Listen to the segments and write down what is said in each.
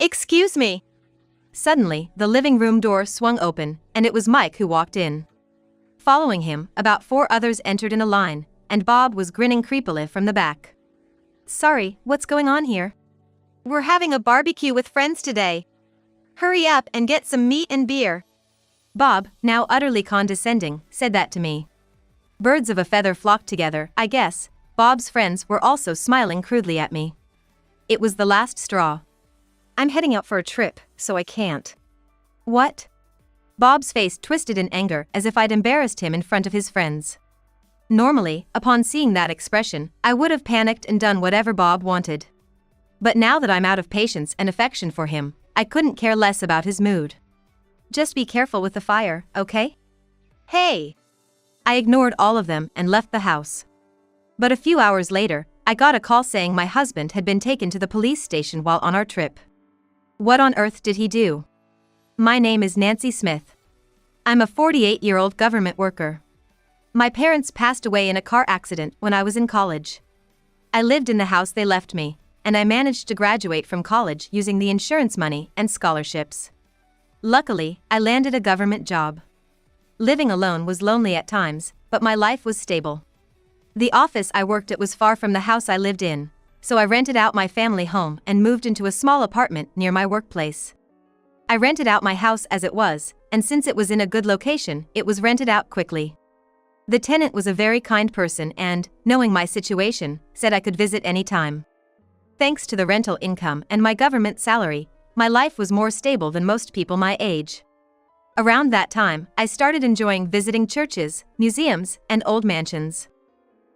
Excuse me. Suddenly, the living room door swung open, and it was Mike who walked in. Following him, about 4 others entered in a line, and Bob was grinning creepily from the back. Sorry, what's going on here? We're having a barbecue with friends today. Hurry up and get some meat and beer. Bob, now utterly condescending, said that to me. Birds of a feather flocked together, I guess. Bob's friends were also smiling crudely at me. It was the last straw. I'm heading out for a trip, so I can't. What? Bob's face twisted in anger as if I'd embarrassed him in front of his friends. Normally, upon seeing that expression, I would have panicked and done whatever Bob wanted. But now that I'm out of patience and affection for him, I couldn't care less about his mood. Just be careful with the fire, okay? Hey! I ignored all of them and left the house. But a few hours later, I got a call saying my husband had been taken to the police station while on our trip. What on earth did he do? My name is Nancy Smith. I'm a 48-year-old government worker. My parents passed away in a car accident when I was in college. I lived in the house they left me, and I managed to graduate from college using the insurance money and scholarships. Luckily, I landed a government job. Living alone was lonely at times, but my life was stable. The office I worked at was far from the house I lived in, so I rented out my family home and moved into a small apartment near my workplace. I rented out my house as it was, and since it was in a good location, it was rented out quickly. The tenant was a very kind person and, knowing my situation, said I could visit any time. Thanks to the rental income and my government salary, my life was more stable than most people my age. Around that time, I started enjoying visiting churches, museums, and old mansions.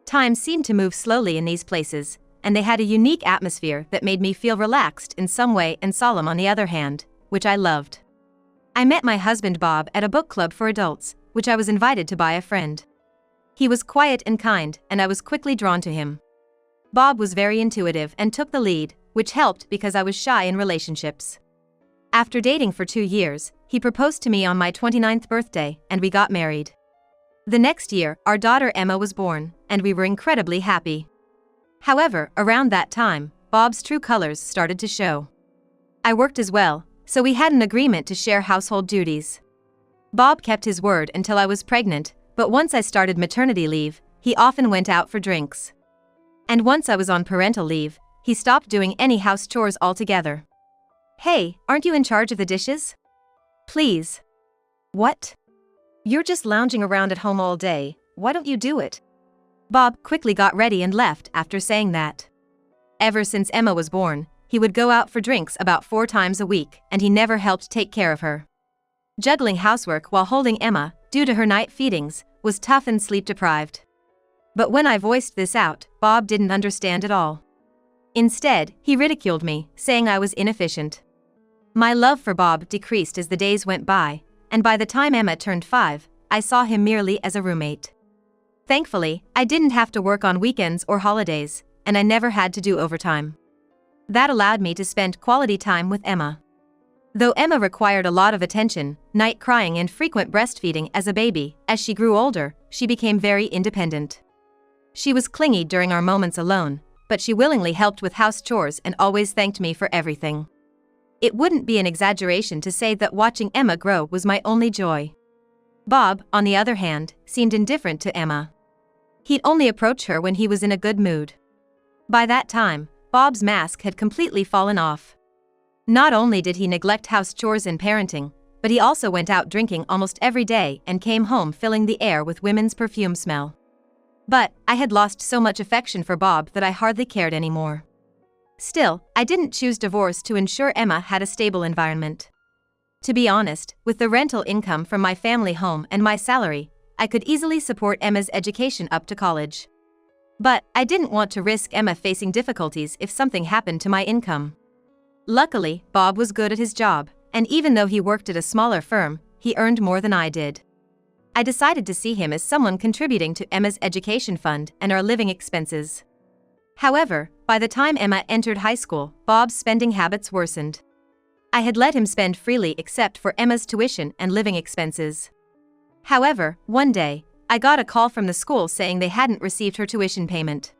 Time seemed to move slowly in these places, and they had a unique atmosphere that made me feel relaxed in some way and solemn on the other hand, which I loved. I met my husband Bob at a book club for adults, which I was invited to by a friend. He was quiet and kind, and I was quickly drawn to him. Bob was very intuitive and took the lead, which helped because I was shy in relationships. After dating for 2 years, he proposed to me on my 29th birthday, and we got married. The next year, our daughter Emma was born, and we were incredibly happy. However, around that time, Bob's true colors started to show. I worked as well, so we had an agreement to share household duties. Bob kept his word until I was pregnant, but once I started maternity leave, he often went out for drinks. And once I was on parental leave, he stopped doing any house chores altogether. Hey, aren't you in charge of the dishes? Please. What? You're just lounging around at home all day, why don't you do it? Bob quickly got ready and left after saying that. Ever since Emma was born, he would go out for drinks about 4 times a week, and he never helped take care of her. Juggling housework while holding Emma, due to her night feedings, was tough and sleep-deprived. But when I voiced this out, Bob didn't understand at all. Instead, he ridiculed me, saying I was inefficient. My love for Bob decreased as the days went by, and by the time Emma turned 5, I saw him merely as a roommate. Thankfully, I didn't have to work on weekends or holidays, and I never had to do overtime. That allowed me to spend quality time with Emma. Though Emma required a lot of attention, night crying and frequent breastfeeding as a baby, as she grew older, she became very independent. She was clingy during our moments alone, but she willingly helped with house chores and always thanked me for everything. It wouldn't be an exaggeration to say that watching Emma grow was my only joy. Bob, on the other hand, seemed indifferent to Emma. He'd only approach her when he was in a good mood. By that time, Bob's mask had completely fallen off. Not only did he neglect house chores and parenting, but he also went out drinking almost every day and came home filling the air with women's perfume smell. But I had lost so much affection for Bob that I hardly cared anymore. Still, I didn't choose divorce to ensure Emma had a stable environment. To be honest, with the rental income from my family home and my salary, I could easily support Emma's education up to college. But I didn't want to risk Emma facing difficulties if something happened to my income. Luckily, Bob was good at his job, and even though he worked at a smaller firm, he earned more than I did. I decided to see him as someone contributing to Emma's education fund and our living expenses. However, by the time Emma entered high school, Bob's spending habits worsened. I had let him spend freely except for Emma's tuition and living expenses. However, one day, I got a call from the school saying they hadn't received her tuition payment.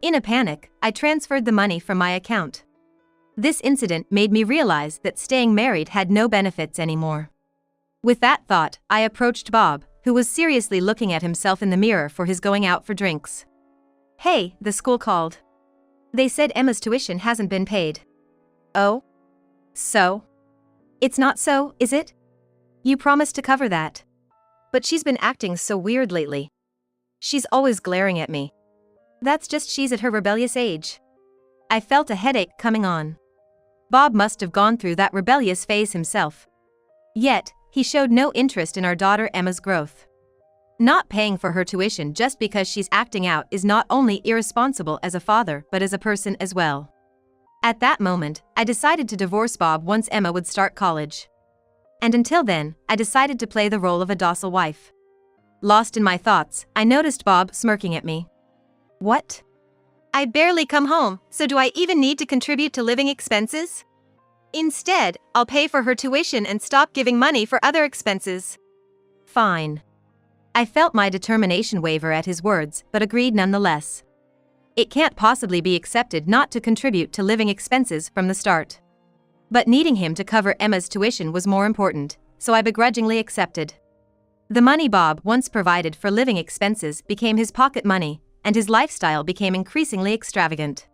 In a panic, I transferred the money from my account. This incident made me realize that staying married had no benefits anymore. With that thought, I approached Bob, who was seriously looking at himself in the mirror for his going out for drinks. "Hey, the school called. They said Emma's tuition hasn't been paid." "Oh? So? It's not so, is it? You promised to cover that." "But she's been acting so weird lately. She's always glaring at me." "That's just she's at her rebellious age." I felt a headache coming on. Bob must have gone through that rebellious phase himself. Yet, he showed no interest in our daughter Emma's growth. Not paying for her tuition just because she's acting out is not only irresponsible as a father but as a person as well. At that moment, I decided to divorce Bob once Emma would start college. And until then, I decided to play the role of a docile wife. Lost in my thoughts, I noticed Bob smirking at me. "What? I barely come home, so do I even need to contribute to living expenses? Instead, I'll pay for her tuition and stop giving money for other expenses." "Fine." I felt my determination waver at his words, but agreed nonetheless. It can't possibly be accepted not to contribute to living expenses from the start. But needing him to cover Emma's tuition was more important, so I begrudgingly accepted. The money Bob once provided for living expenses became his pocket money, and his lifestyle became increasingly extravagant.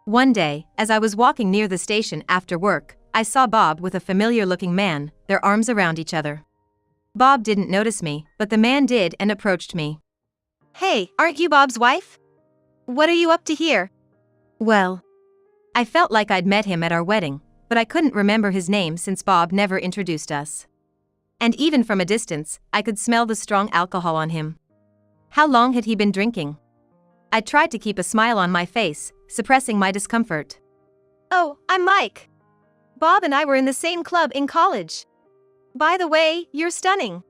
One day, as I was walking near the station after work, I saw Bob with a familiar-looking man, their arms around each other. Bob didn't notice me, but the man did and approached me. "Hey, aren't you Bob's wife? What are you up to here?" "Well..." I felt like I'd met him at our wedding, but I couldn't remember his name since Bob never introduced us. And even from a distance, I could smell the strong alcohol on him. How long had he been drinking? I tried to keep a smile on my face, suppressing my discomfort. "Oh, I'm Mike. Bob and I were in the same club in college. By the way, you're stunning.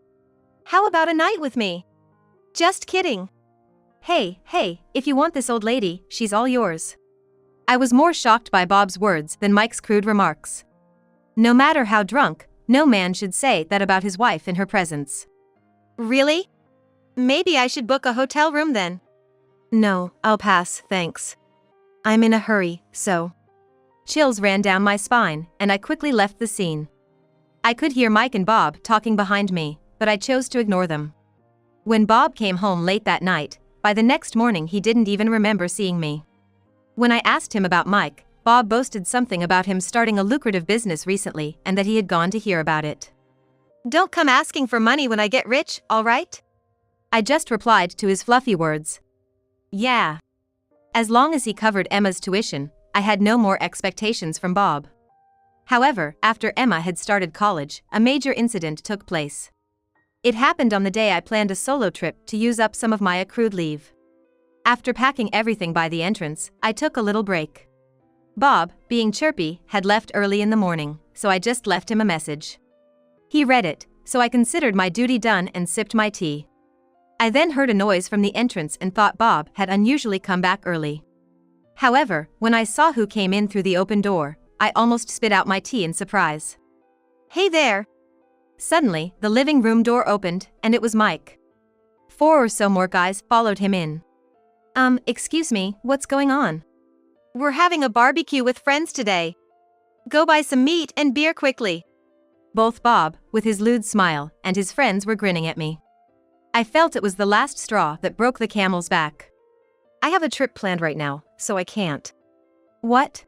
How about a night with me?" "Just kidding." Hey, if you want this old lady, she's all yours." I was more shocked by Bob's words than Mike's crude remarks. No matter how drunk, no man should say that about his wife in her presence. "Really? Maybe I should book a hotel room then." "No, I'll pass, thanks. I'm in a hurry, so..." Chills ran down my spine, and I quickly left the scene. I could hear Mike and Bob talking behind me, but I chose to ignore them. When Bob came home late that night, by the next morning he didn't even remember seeing me. When I asked him about Mike, Bob boasted something about him starting a lucrative business recently and that he had gone to hear about it. "Don't come asking for money when I get rich, all right?" I just replied to his fluffy words. Yeah. As long as he covered Emma's tuition, I had no more expectations from Bob. However, after Emma had started college, a major incident took place. It happened on the day I planned a solo trip to use up some of my accrued leave. After packing everything by the entrance, I took a little break. Bob, being chirpy, had left early in the morning, so I just left him a message. He read it, so I considered my duty done and sipped my tea. I then heard a noise from the entrance and thought Bob had unusually come back early. However, when I saw who came in through the open door, I almost spit out my tea in surprise. "Hey there!" Suddenly, the living room door opened, and it was Mike. 4 or so more guys followed him in. Excuse me, what's going on?" "We're having a barbecue with friends today. Go buy some meat and beer quickly." Both Bob, with his lewd smile, and his friends were grinning at me. I felt it was the last straw that broke the camel's back. "I have a trip planned right now, so I can't." "What?"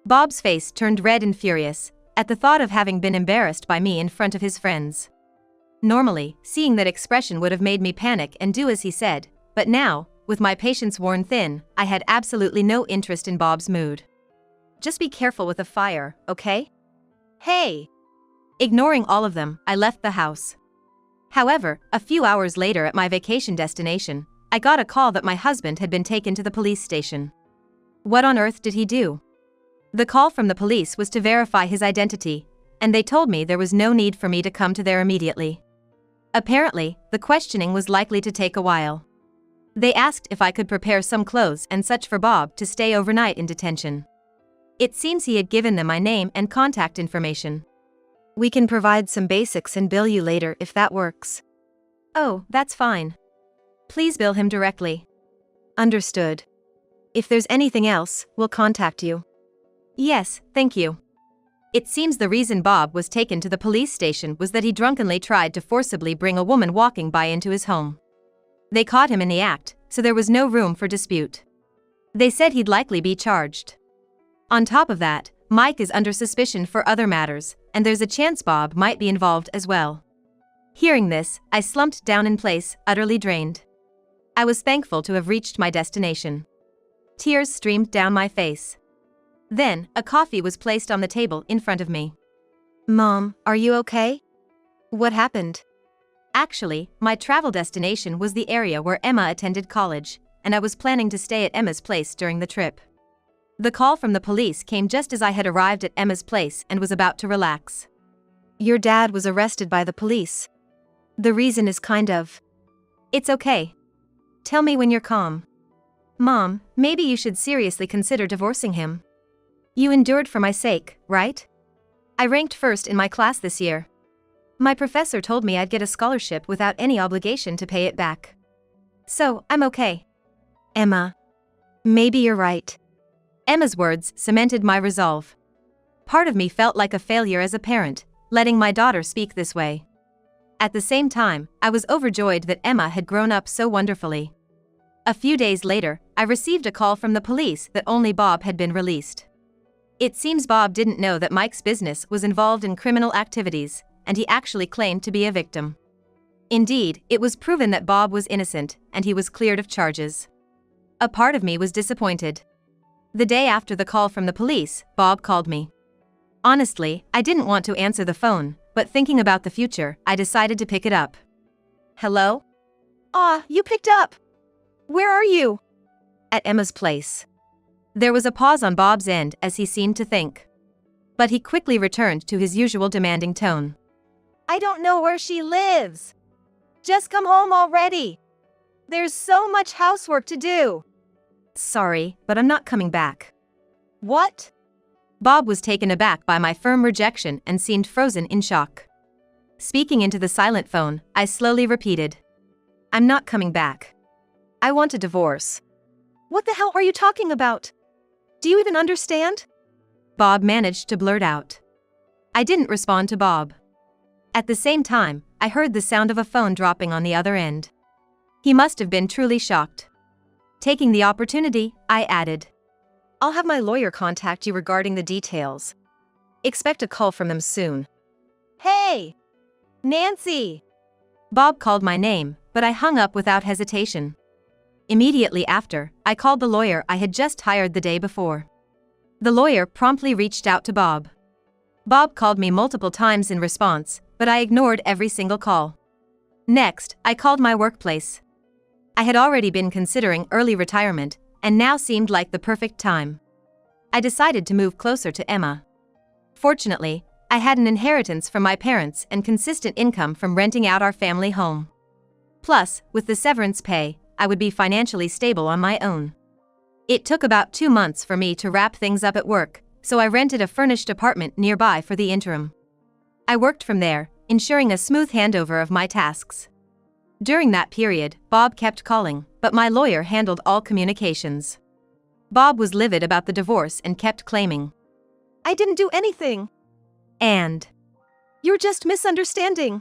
Bob's face turned red and furious, at the thought of having been embarrassed by me in front of his friends. Normally, seeing that expression would have made me panic and do as he said, but now, with my patience worn thin, I had absolutely no interest in Bob's mood. "Just be careful with the fire, okay?" "Hey!" Ignoring all of them, I left the house. However, a few hours later at my vacation destination, I got a call that my husband had been taken to the police station. What on earth did he do? The call from the police was to verify his identity, and they told me there was no need for me to come to there immediately. Apparently, the questioning was likely to take a while. They asked if I could prepare some clothes and such for Bob to stay overnight in detention. It seems he had given them my name and contact information. "We can provide some basics and bill you later if that works." "Oh, that's fine. Please bill him directly." "Understood. If there's anything else, we'll contact you." Yes, thank you. It seems the reason Bob was taken to the police station was that he drunkenly tried to forcibly bring a woman walking by into his home. They caught him in the act, so there was no room for dispute. They said he'd likely be charged. On top of that, Mike is under suspicion for other matters, and there's a chance Bob might be involved as well. Hearing this, I slumped down in place, utterly drained. I was thankful to have reached my destination. Tears streamed down my face. Then, a coffee was placed on the table in front of me. Mom, are you okay? What happened? Actually, my travel destination was the area where Emma attended college, and I was planning to stay at Emma's place during the trip. The call from the police came just as I had arrived at Emma's place and was about to relax. Your dad was arrested by the police. The reason is kind of... It's okay. Tell me when you're calm. Mom, maybe you should seriously consider divorcing him. You endured for my sake, right? I ranked first in my class this year. My professor told me I'd get a scholarship without any obligation to pay it back. So, I'm okay. Emma. Maybe you're right. Emma's words cemented my resolve. Part of me felt like a failure as a parent, letting my daughter speak this way. At the same time, I was overjoyed that Emma had grown up so wonderfully. A few days later, I received a call from the police that only Bob had been released. It seems Bob didn't know that Mike's business was involved in criminal activities, and he actually claimed to be a victim. Indeed, it was proven that Bob was innocent, and he was cleared of charges. A part of me was disappointed. The day after the call from the police, Bob called me. Honestly, I didn't want to answer the phone, but thinking about the future, I decided to pick it up. Hello? You picked up. Where are you? At Emma's place. There was a pause on Bob's end as he seemed to think. But he quickly returned to his usual demanding tone. I don't know where she lives. Just come home already. There's so much housework to do. Sorry, but I'm not coming back. What? Bob was taken aback by my firm rejection and seemed frozen in shock. Speaking into the silent phone, I slowly repeated. I'm not coming back. I want a divorce. What the hell are you talking about? Do you even understand? Bob managed to blurt out. I didn't respond to Bob. At the same time, I heard the sound of a phone dropping on the other end. He must have been truly shocked. Taking the opportunity, I added. I'll have my lawyer contact you regarding the details. Expect a call from them soon. Hey! Nancy! Bob called my name, but I hung up without hesitation. Immediately after, I called the lawyer I had just hired the day before. The lawyer promptly reached out to Bob. Bob called me multiple times in response, but I ignored every single call. Next, I called my workplace. I had already been considering early retirement, and now seemed like the perfect time. I decided to move closer to Emma. Fortunately, I had an inheritance from my parents and consistent income from renting out our family home. Plus, with the severance pay, I would be financially stable on my own. It took about 2 months for me to wrap things up at work, so I rented a furnished apartment nearby for the interim. I worked from there, ensuring a smooth handover of my tasks. During that period, Bob kept calling, but my lawyer handled all communications. Bob was livid about the divorce and kept claiming, I didn't do anything. And you're just misunderstanding.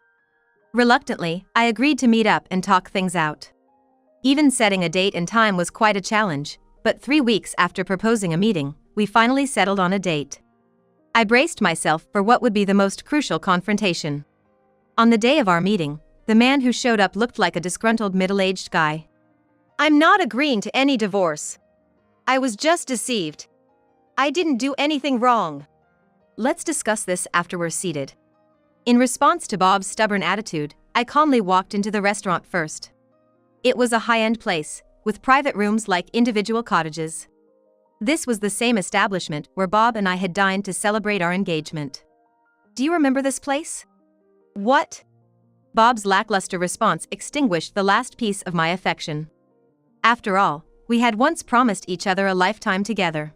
Reluctantly, I agreed to meet up and talk things out. Even setting a date and time was quite a challenge, but 3 weeks after proposing a meeting, we finally settled on a date. I braced myself for what would be the most crucial confrontation. On the day of our meeting, the man who showed up looked like a disgruntled middle-aged guy. I'm not agreeing to any divorce. I was just deceived. I didn't do anything wrong. Let's discuss this after we're seated. In response to Bob's stubborn attitude, I calmly walked into the restaurant first. It was a high-end place, with private rooms like individual cottages. This was the same establishment where Bob and I had dined to celebrate our engagement. Do you remember this place? What? Bob's lackluster response extinguished the last piece of my affection. After all, we had once promised each other a lifetime together.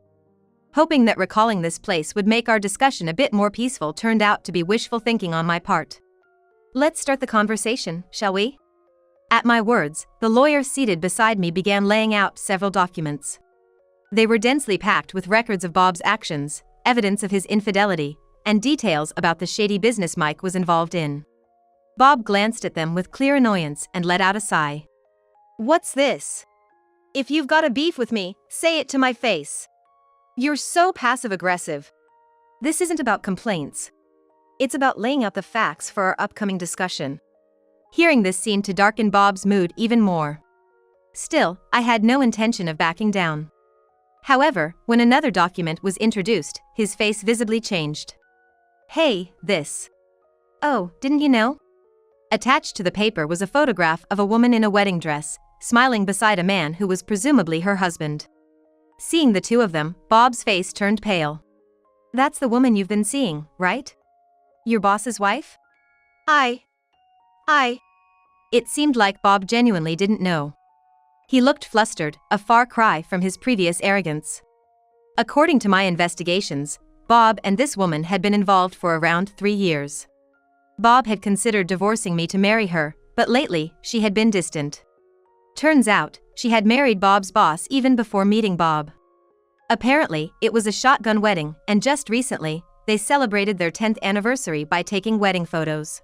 Hoping that recalling this place would make our discussion a bit more peaceful turned out to be wishful thinking on my part. Let's start the conversation, shall we? At my words, the lawyer seated beside me began laying out several documents. They were densely packed with records of Bob's actions, evidence of his infidelity, and details about the shady business Mike was involved in. Bob glanced at them with clear annoyance and let out a sigh. What's this? If you've got a beef with me, say it to my face. You're so passive-aggressive. This isn't about complaints. It's about laying out the facts for our upcoming discussion. Hearing this seemed to darken Bob's mood even more. Still, I had no intention of backing down. However, when another document was introduced, his face visibly changed. Hey, this. Oh, didn't you know? Attached to the paper was a photograph of a woman in a wedding dress, smiling beside a man who was presumably her husband. Seeing the two of them, Bob's face turned pale. That's the woman you've been seeing, right? Your boss's wife? I. It seemed like Bob genuinely didn't know. He looked flustered, a far cry from his previous arrogance. According to my investigations, Bob and this woman had been involved for around 3 years. Bob had considered divorcing me to marry her, but lately, she had been distant. Turns out, she had married Bob's boss even before meeting Bob. Apparently, it was a shotgun wedding, and just recently, they celebrated their 10th anniversary by taking wedding photos.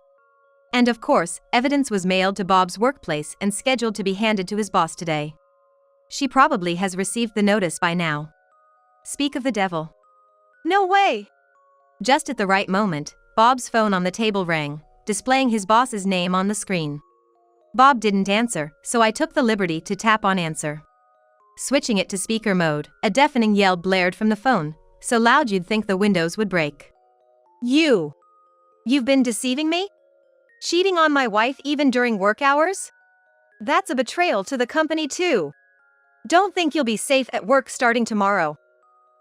And of course, evidence was mailed to Bob's workplace and scheduled to be handed to his boss today. She probably has received the notice by now. Speak of the devil. No way! Just at the right moment, Bob's phone on the table rang, displaying his boss's name on the screen. Bob didn't answer, so I took the liberty to tap on answer. Switching it to speaker mode, a deafening yell blared from the phone, so loud you'd think the windows would break. You've been deceiving me? Cheating on my wife even during work hours? That's a betrayal to the company too. Don't think you'll be safe at work starting tomorrow.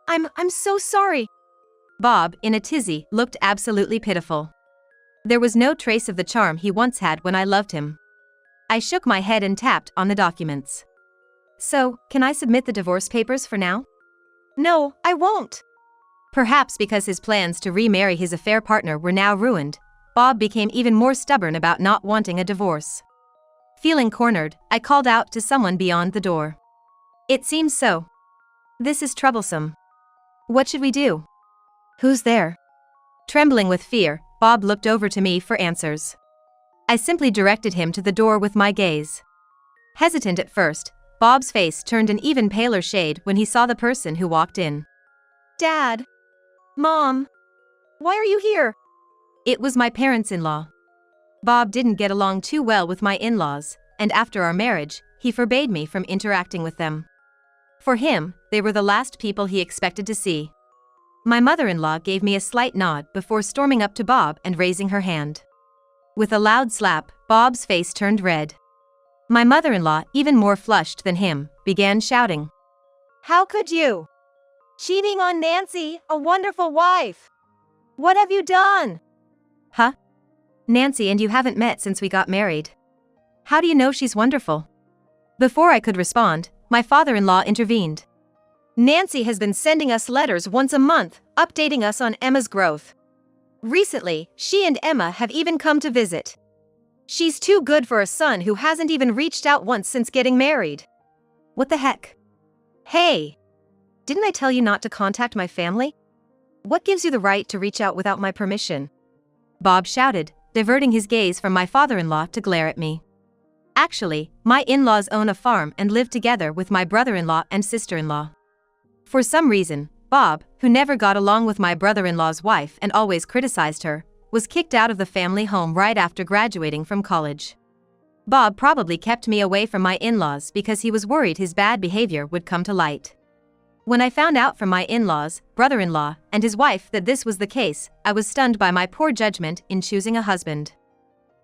I'm so sorry. Bob, in a tizzy, looked absolutely pitiful. There was no trace of the charm he once had when I loved him. I shook my head and tapped on the documents. So, can I submit the divorce papers for now? No, I won't. Perhaps because his plans to remarry his affair partner were now ruined, Bob became even more stubborn about not wanting a divorce. Feeling cornered, I called out to someone beyond the door. It seems so. This is troublesome. What should we do? Who's there? Trembling with fear, Bob looked over to me for answers. I simply directed him to the door with my gaze. Hesitant at first, Bob's face turned an even paler shade when he saw the person who walked in. Dad. Mom. Why are you here? It was my parents-in-law. Bob didn't get along too well with my in-laws, and after our marriage, he forbade me from interacting with them. For him, they were the last people he expected to see. My mother-in-law gave me a slight nod before storming up to Bob and raising her hand. With a loud slap, Bob's face turned red. My mother-in-law, even more flushed than him, began shouting. How could you? Cheating on Nancy, a wonderful wife. What have you done? Huh? Nancy and you haven't met since we got married. How do you know she's wonderful? Before I could respond, my father-in-law intervened. Nancy has been sending us letters once a month, updating us on Emma's growth. Recently, she and Emma have even come to visit. She's too good for a son who hasn't even reached out once since getting married. What the heck? Hey! Didn't I tell you not to contact my family? What gives you the right to reach out without my permission? Bob shouted, diverting his gaze from my father-in-law to glare at me. Actually, my in-laws own a farm and live together with my brother-in-law and sister-in-law. For some reason, Bob, who never got along with my brother-in-law's wife and always criticized her, was kicked out of the family home right after graduating from college. Bob probably kept me away from my in-laws because he was worried his bad behavior would come to light. When I found out from my in-laws, brother-in-law, and his wife that this was the case, I was stunned by my poor judgment in choosing a husband.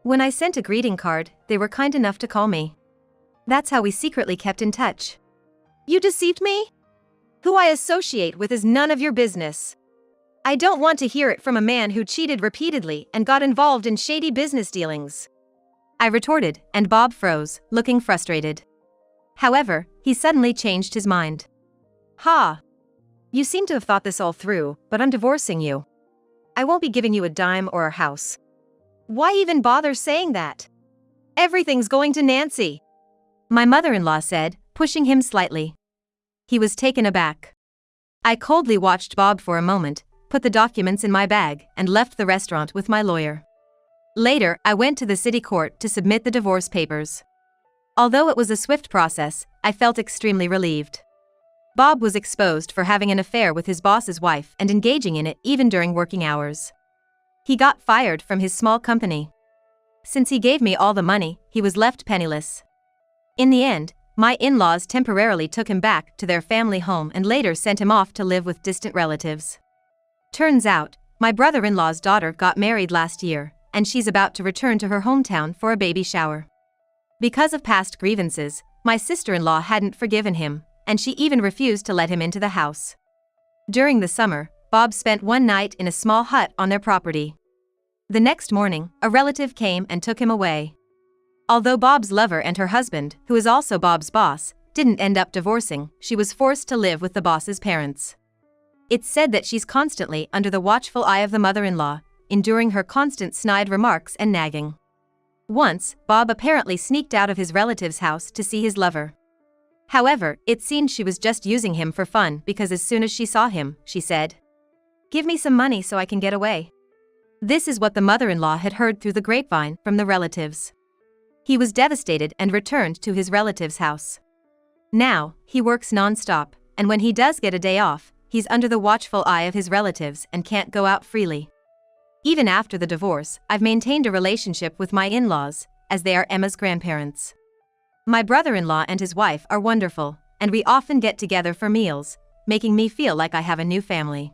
When I sent a greeting card, they were kind enough to call me. That's how we secretly kept in touch. You deceived me? Who I associate with is none of your business. I don't want to hear it from a man who cheated repeatedly and got involved in shady business dealings. I retorted, and Bob froze, looking frustrated. However, he suddenly changed his mind. Ha! You seem to have thought this all through, but I'm divorcing you. I won't be giving you a dime or a house. Why even bother saying that? Everything's going to Nancy. My mother-in-law said, pushing him slightly. He was taken aback. I coldly watched Bob for a moment, put the documents in my bag, and left the restaurant with my lawyer. Later, I went to the city court to submit the divorce papers. Although it was a swift process, I felt extremely relieved. Bob was exposed for having an affair with his boss's wife and engaging in it even during working hours. He got fired from his small company. Since he gave me all the money, he was left penniless. In the end, my in-laws temporarily took him back to their family home and later sent him off to live with distant relatives. Turns out, my brother-in-law's daughter got married last year, and she's about to return to her hometown for a baby shower. Because of past grievances, my sister-in-law hadn't forgiven him, and she even refused to let him into the house. During the summer, Bob spent one night in a small hut on their property. The next morning, a relative came and took him away. Although Bob's lover and her husband, who is also Bob's boss, didn't end up divorcing, she was forced to live with the boss's parents. It's said that she's constantly under the watchful eye of the mother-in-law, enduring her constant snide remarks and nagging. Once, Bob apparently sneaked out of his relative's house to see his lover. However, it seemed she was just using him for fun because as soon as she saw him, she said, "Give me some money so I can get away." This is what the mother-in-law had heard through the grapevine from the relatives. He was devastated and returned to his relative's house. Now, he works non-stop, and when he does get a day off, he's under the watchful eye of his relatives and can't go out freely. Even after the divorce, I've maintained a relationship with my in-laws, as they are Emma's grandparents. My brother-in-law and his wife are wonderful, and we often get together for meals, making me feel like I have a new family.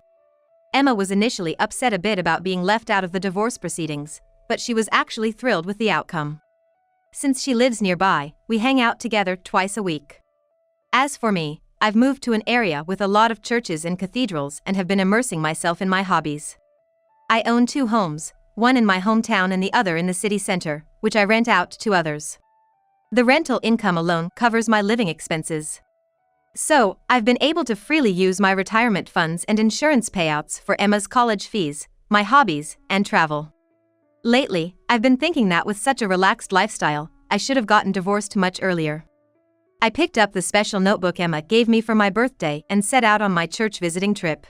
Emma was initially upset a bit about being left out of the divorce proceedings, but she was actually thrilled with the outcome. Since she lives nearby, we hang out together twice a week. As for me, I've moved to an area with a lot of churches and cathedrals and have been immersing myself in my hobbies. I own 2 homes, one in my hometown and the other in the city center, which I rent out to others. The rental income alone covers my living expenses. So, I've been able to freely use my retirement funds and insurance payouts for Emma's college fees, my hobbies, and travel. Lately, I've been thinking that with such a relaxed lifestyle, I should have gotten divorced much earlier. I picked up the special notebook Emma gave me for my birthday and set out on my church visiting trip.